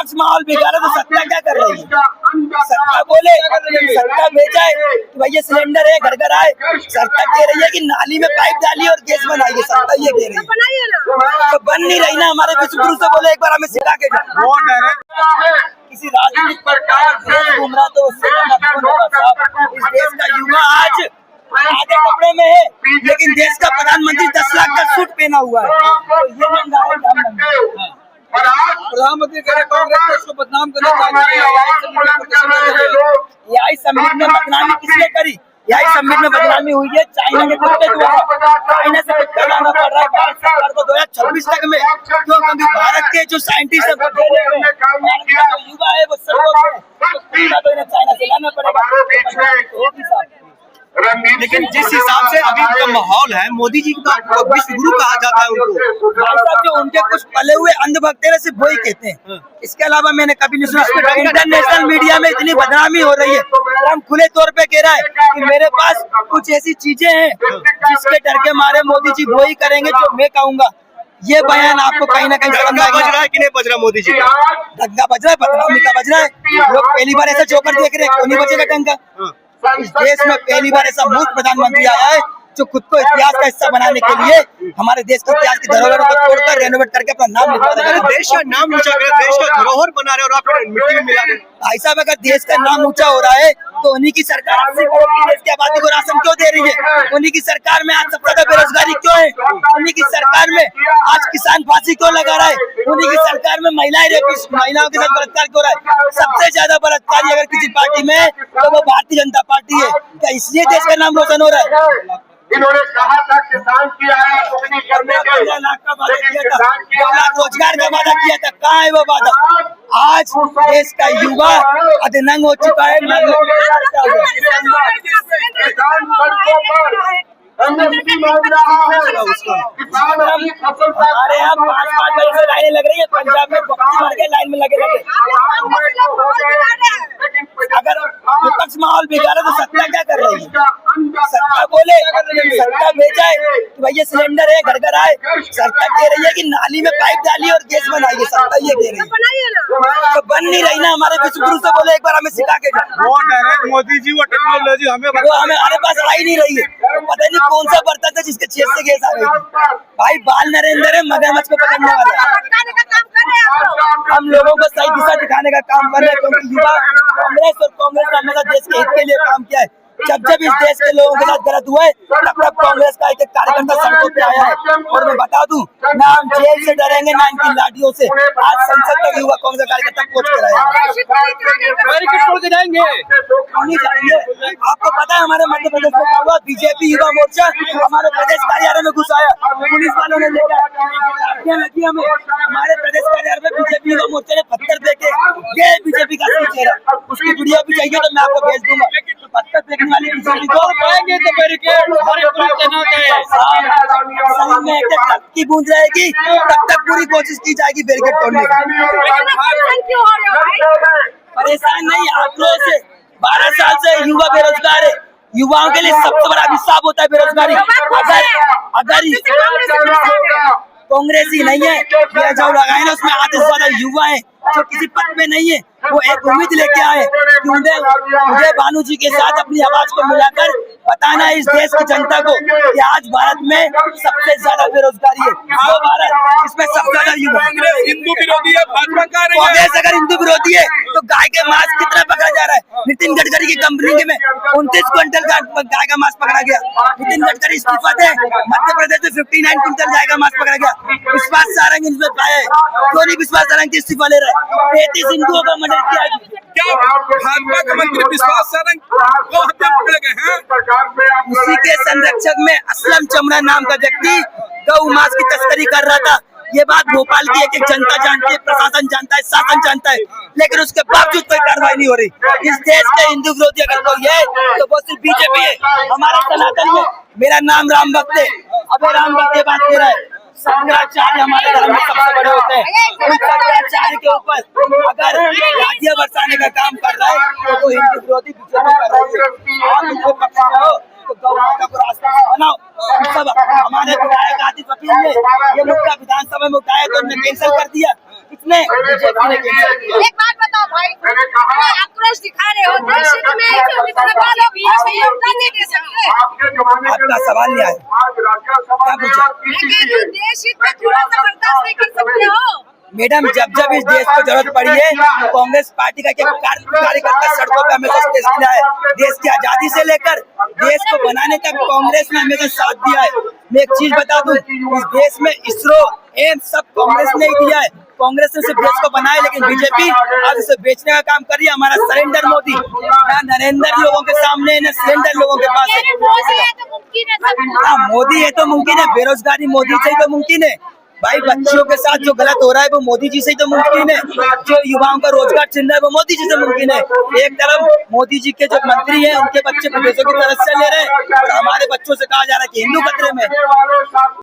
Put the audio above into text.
विपक्ष माहौल बिगाड़ा तो सत्ता क्या कर रही है? सत्ता बोले, सत्ता भेजा है कि भैया सिलेंडर है घर घर आए। सत्ता कह रही है कि नाली में पाइप डालिए और गैस बनाइए, सत्ता ये कह रही है। तो बन नहीं रही ना। हमारे विश्वगुरु से बोले एक बार हमें सिखा के जाओ। किसी राजनीतिक प्रकार घूम रहा तो उससे इस देश का युवा आज आधे कपड़े में है, लेकिन देश का प्रधानमंत्री 10 लाख का सूट पहना हुआ है। तो ये महंगा है। प्रधानमंत्री कांग्रेस को बदनाम करना चाहिए। यही सम्मेलन में बदनामी किसने करी? यही सम्मेलन में बदनामी हुई है चाइना के कुत्ते द्वारा। चाइना से कुत्ता लाना पड़ रहा है भारत सरकार को 2026 तक में, क्योंकि भारत के जो साइंटिस्ट है जो युवा है वो सब चाइना से लाना पड़ेगा। लेकिन जिस हिसाब से अभी का माहौल है, मोदी जी का विश्व गुरु कहा जाता है उनको। भाई साहब जो उनके कुछ पले हुए अंधभक्त है सिर्फ वही कहते हैं, इसके अलावा मैंने कभी नहीं सुना। इंटरनेशनल मीडिया में इतनी बदनामी हो रही है, हम खुले तौर पे कह रहा है कि मेरे पास कुछ ऐसी चीजें हैं जिसके डर के मारे मोदी जी वही करेंगे जो मैं कहूँगा। ये बयान आपको कहीं ना कहीं बज रहा है कि नहीं बज रहा? मोदी जी डंका बज रहा है, बदनामी का बज रहा है। लोग पहली बार ऐसा जोकर देख रहे हैं, क्यों नहीं बजेगा डंका? इस देश में पहली बार ऐसा मूर्ख प्रधानमंत्री आया है जो खुद को इतिहास का हिस्सा बनाने के लिए हमारे देश के इतिहास की धरोहरों को तोड़कर रेनोवेट करके अपना नाम लिखवा रहे हैं। देश का नाम ऊंचा कर, देश का धरोहर बना रहे और आप मिट्टी में मिला रहे। भाई साहब अगर देश का नाम ऊंचा हो रहा है तो उन्हीं की सरकार 80 करोड़ की देश की आबादी को राशन क्यों दे रही है? उन्हीं की सरकार में आज सबसे ज्यादा बेरोजगारी क्यों है? उन्हीं की सरकार में आज किसान फांसी क्यों लगा रहा है? उन्हीं की सरकार में महिलाओं के साथ बलात्कार क्यों हो रहा है? सबसे ज्यादा बलात्कारी अगर किसी पार्टी में तो वो भारतीय जनता पार्टी है। क्या इसलिए देश का नाम रोशन हो रहा है? इन्होंने कहा था किसान की आया चुगली करने के, 2 लाख का वादा किया था, 2 लाख रोजगार का वादा किया था, कहाँ है वो वादा? आज देश का युवा अधनंग हो चुका है। अरे यहाँ 5-5 बजे से लाइनें लग रही है, पंजाब में बकरी मर गए लाइन में लगे। अगर विपक्ष माहौल बिगाड़ा तो सत्ता क्या कर रही है? सत्ता बोले, सत्ता भेजा है कि भैया सिलेंडर है घर घर आए। सत्ता कह रही है कि नाली में पाइप डालिए और गैस बनाइए, सत्ता ये कह रही है। तो बन नहीं रही ना। हमारे विश्वगुरु से बोले एक बार हमें सिखा के जाओ। मोदी जी वो टेक्नोलॉजी हमें हमारे पास आ ही नहीं रही है। पता नहीं कौन सा बर्तन था जिसके छेद से गैस आ गई थी। भाई बाल नरेंद्र है, मगरमच्छ को पकड़ने वाला। हम लोगों को सही दिशा दिखाने का काम कर रहे हैं, क्योंकि युवा कांग्रेस ने हमेशा देश के हित के लिए काम किया है। जब इस देश के लोगों के साथ गलत हुआ है तब कांग्रेस का एक कार्यकर्ता सड़कों पे आया है। और मैं बता दूं, ना हम जेल से डरेंगे ना इनकी लाठियों से। आज संसद तक युवा कांग्रेस कार्यकर्ता पहुंच कर आया जाएंगे। आपको पता है हमारे मध्य प्रदेश में क्या हुआ? बीजेपी युवा मोर्चा हमारे प्रदेश कार्यालय में घुस आया, पुलिस वालों ने लेकर लगी हमें। हमारे प्रदेश कार्यालय में बीजेपी युवा मोर्चा ने पत्थर फेंके। ये बीजेपी का चेहरा, उसकी वीडियो भी चाहिए तो मैं आपको भेज दूंगा। पत्थर फेंकने वाली बीजेपी को पाएंगे तो बैरिकेड की गूंज रहेगी, तब तक पूरी कोशिश की जाएगी बैरिकेड तोड़ने की। परेशान नहीं, आक्रोश है। 12 साल से युवा बेरोजगार है। युवाओं के लिए सबसे बड़ा अभिशाप होता है बेरोजगारी। अगर कांग्रेस ही नहीं है, जो लगाए ना उसमें आधे से ज्यादा युवा है जो किसी पद में नहीं है। वो एक उम्मीद लेके आए कि उदय भानु जी के साथ अपनी आवाज को मिलाकर बताना इस देश की जनता को कि आज भारत में सबसे ज्यादा बेरोजगारी है। वो भारत जिसमें सबसे ज्यादा युवा। हिंदू विरोधी है, भाजपा का कांग्रेस अगर हिंदू विरोधी है तो गाय के मांस कितना पकड़ा जा रहा है? नितिन गडकरी की कंपनी में 29 क्विंटल गाय का मांस पकड़ा गया। नितिन गडकरी इस्तीफा दे, मध्य प्रदेश में 59 क्विंटल गाय का मांस पकड़ा गया। विश्वास सारंग इसमें पाया है, क्यों नहीं विश्वास सारंग की इस्तीफा ले रहा है? 33 हिंदुओं का मर्डर किया। क्या भाजपा के मंत्री विश्वास सारंग को हत्या पकड़े गए हैं? उसी के संरक्षक में असलम चमड़ा नाम का व्यक्ति गौ मांस की तस्करी कर रहा था। ये बात भोपाल की एक जनता जानती है, प्रशासन जानता है, शासन जानता है, लेकिन उसके बावजूद कोई कार्रवाई नहीं हो रही। इस देश के हिंदू विरोधी अगर कोई है तो वो सिर्फ बीजेपी है। हमारे सनातन में मेरा नाम राम भक्त है। अबे राम भक्त ये बात कह रहा है, शंकराचार्य हमारे धर्म में सबसे बड़े होते हैं। उन शंकराचार्य के ऊपर अगर राज्य बरसाने का काम कर रहा है तो वो हिंदू विरोधी बीजेपी कर रही है। आप इनके पक्ष में हो तो गौ माता को रास्ता बनाओ। सब हमारे विधायक आतिफ अकील ने ये मुद्दा विधानसभा में उठाया तो उन्होंने कैंसिल कर दिया। ने बीजेपी ने कैंसिल किया। एक बात बताओ भाई, आक्रोश दिखा रहे हो, देश हित में लोग योगदान नहीं दे सकते। आपका सवाल नहीं आया, क्या पूछा? देश हित में थोड़ा सा बर्दाश्त नहीं कर सकते हो? मैडम, जब जब इस देश को जरूरत पड़ी है, कांग्रेस पार्टी का कार्यकर्ता सड़कों पे हमेशा स्टेज किया है। देश की आजादी से लेकर देश को बनाने तक कांग्रेस ने हमेशा साथ दिया है। मैं एक चीज बता दूं, इस देश में इसरो, एम्स सब कांग्रेस ने ही दिया है। कांग्रेस ने सिर्फ देश को बनाया, लेकिन बीजेपी अब इसे बेचने का काम कर रही है। हमारा सरेंडर मोदी ना नरेंद्र लोगों के सामने, न सरेंडर लोगों के पास है। हाँ, मोदी है तो मुमकिन है, बेरोजगारी मोदी से ही तो मुमकिन है भाई। बच्चियों के साथ जो गलत हो रहा है वो मोदी जी से ही तो मुमकिन है। जो युवाओं का रोजगार छिन रहा है वो मोदी जी से मुमकिन है। एक तरफ मोदी जी के जो मंत्री हैं उनके बच्चे विदेशों की तरफ से ले रहे हैं, और हमारे बच्चों से कहा जा रहा है कि हिंदू खतरे में।